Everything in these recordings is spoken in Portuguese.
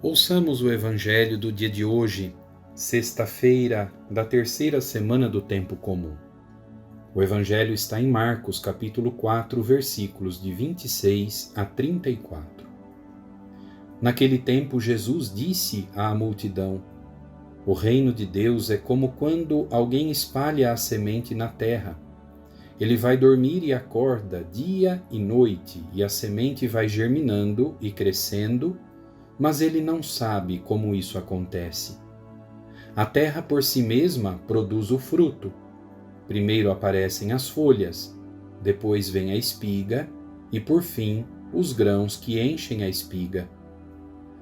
Ouçamos o Evangelho do dia de hoje, sexta-feira da terceira semana do Tempo Comum. O Evangelho está em Marcos, capítulo 4, versículos de 26 a 34. Naquele tempo, Jesus disse à multidão: O reino de Deus é como quando alguém espalha a semente na terra. Ele vai dormir e acorda dia e noite, e a semente vai germinando e crescendo, mas ele não sabe como isso acontece. A terra por si mesma produz o fruto. Primeiro aparecem as folhas, depois vem a espiga e, por fim, os grãos que enchem a espiga.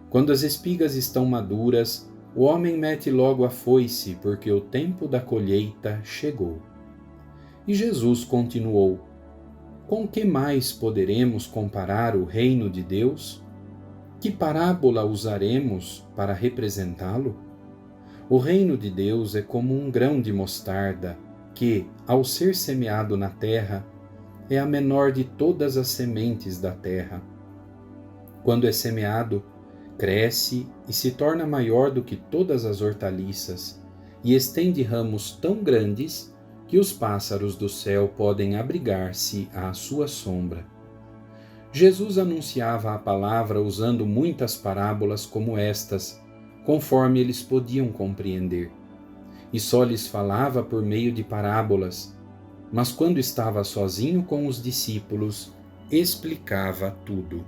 Quando as espigas estão maduras, o homem mete logo a foice, porque o tempo da colheita chegou. E Jesus continuou: Com que mais poderemos comparar o reino de Deus? Que parábola usaremos para representá-lo? O reino de Deus é como um grão de mostarda, que, ao ser semeado na terra, é a menor de todas as sementes da terra. Quando é semeado, cresce e se torna maior do que todas as hortaliças, e estende ramos tão grandes que os pássaros do céu podem abrigar-se à sua sombra. Jesus anunciava a palavra usando muitas parábolas como estas, conforme eles podiam compreender. E só lhes falava por meio de parábolas, mas quando estava sozinho com os discípulos, explicava tudo.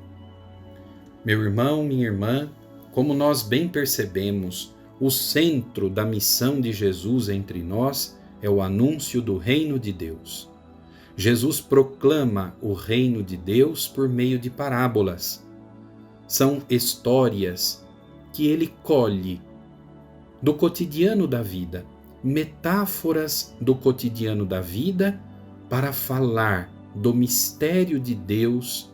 Meu irmão, minha irmã, como nós bem percebemos, o centro da missão de Jesus entre nós é o anúncio do reino de Deus. Jesus proclama o reino de Deus por meio de parábolas. São histórias que ele colhe do cotidiano da vida, metáforas do cotidiano da vida para falar do mistério de Deus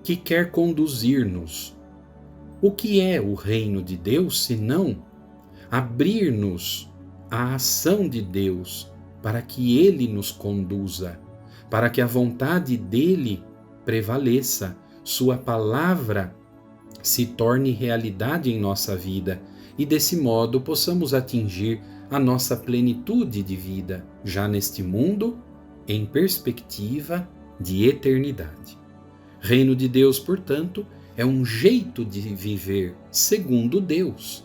que quer conduzir-nos. O que é o reino de Deus, senão abrir-nos à ação de Deus para que ele nos conduza, para que a vontade dele prevaleça, sua palavra se torne realidade em nossa vida e desse modo possamos atingir a nossa plenitude de vida, já neste mundo, em perspectiva de eternidade. Reino de Deus, portanto, é um jeito de viver segundo Deus.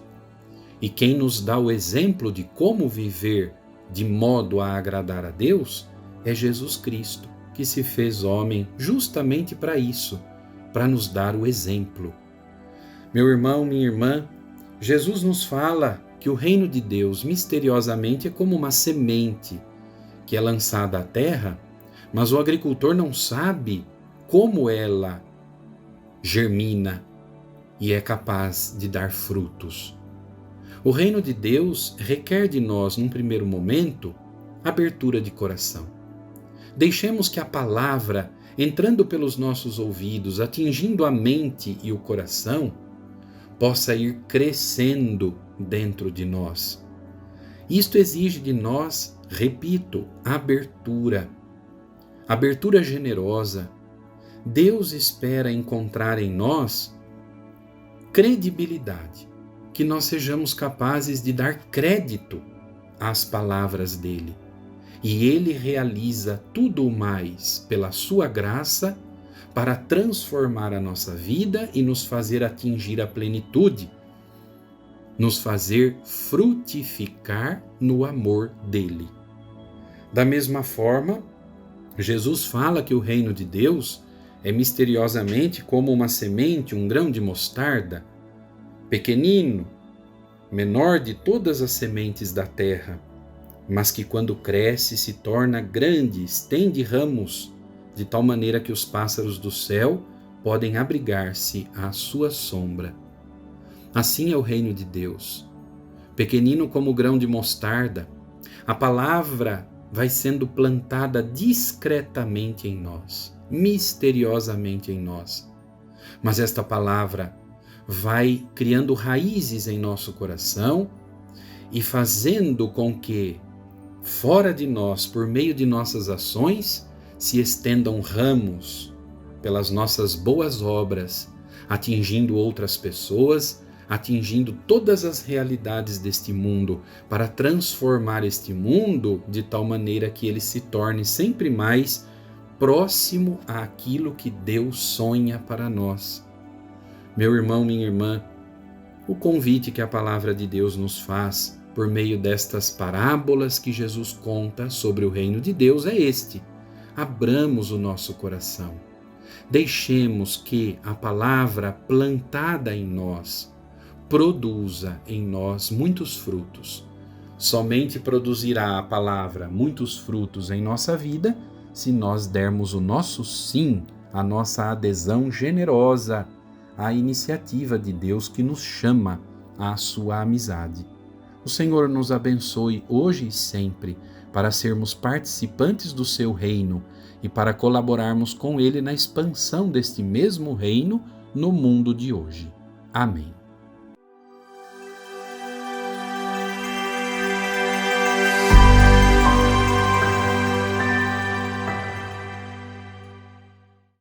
E quem nos dá o exemplo de como viver de modo a agradar a Deus é Jesus Cristo, que se fez homem justamente para isso, para nos dar o exemplo. Meu irmão, minha irmã, Jesus nos fala que o reino de Deus misteriosamente é como uma semente que é lançada à terra, mas o agricultor não sabe como ela germina e é capaz de dar frutos. O reino de Deus requer de nós, num primeiro momento, abertura de coração. Deixemos que a palavra, entrando pelos nossos ouvidos, atingindo a mente e o coração, possa ir crescendo dentro de nós. Isto exige de nós, repito, abertura. Abertura generosa. Deus espera encontrar em nós credibilidade, que nós sejamos capazes de dar crédito às palavras dele. E ele realiza tudo o mais pela sua graça para transformar a nossa vida e nos fazer atingir a plenitude, nos fazer frutificar no amor dele. Da mesma forma, Jesus fala que o reino de Deus é misteriosamente como uma semente, um grão de mostarda, pequenino, menor de todas as sementes da terra, mas que quando cresce se torna grande, estende ramos, de tal maneira que os pássaros do céu podem abrigar-se à sua sombra. Assim é o reino de Deus. Pequenino como o grão de mostarda, a palavra vai sendo plantada discretamente em nós, misteriosamente em nós. Mas esta palavra vai criando raízes em nosso coração e fazendo com que, fora de nós, por meio de nossas ações, se estendam ramos pelas nossas boas obras, atingindo outras pessoas, atingindo todas as realidades deste mundo, para transformar este mundo de tal maneira que ele se torne sempre mais próximo àquilo que Deus sonha para nós. Meu irmão, minha irmã, o convite que a palavra de Deus nos faz por meio destas parábolas que Jesus conta sobre o reino de Deus é este: abramos o nosso coração. Deixemos que a palavra plantada em nós produza em nós muitos frutos. Somente produzirá a palavra muitos frutos em nossa vida se nós dermos o nosso sim, a nossa adesão generosa à iniciativa de Deus que nos chama à sua amizade. O Senhor nos abençoe hoje e sempre para sermos participantes do seu reino e para colaborarmos com ele na expansão deste mesmo reino no mundo de hoje. Amém.